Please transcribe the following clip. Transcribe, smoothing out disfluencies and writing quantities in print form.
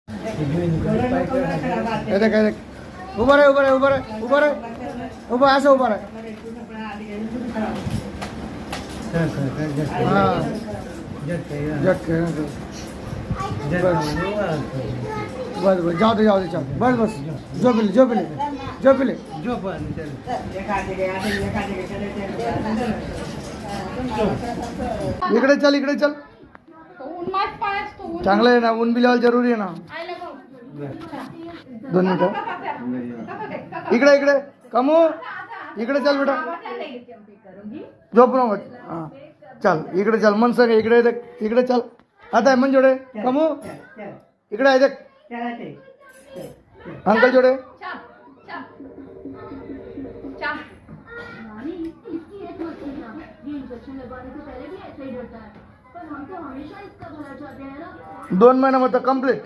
हे देख हे देख उभं रे उभं रे उभं रे उभं रे उभं असं उभं रे हां झटके बस बस जाओ दे चल बस बस जो पिले इकडे चल चांगलं आहे ना ऊन बी लावायला जरुरी आहे ना 2 मिनिटं इकडे कमू इकडे चल बेटा झोप नको हां चल इकडे चल मन सग इकडे देख इकडे चल आता है मन जोड़े कमू इकडे आहे देख अंकल जोड़े दोन महिन्यामध्ये कंप्लीट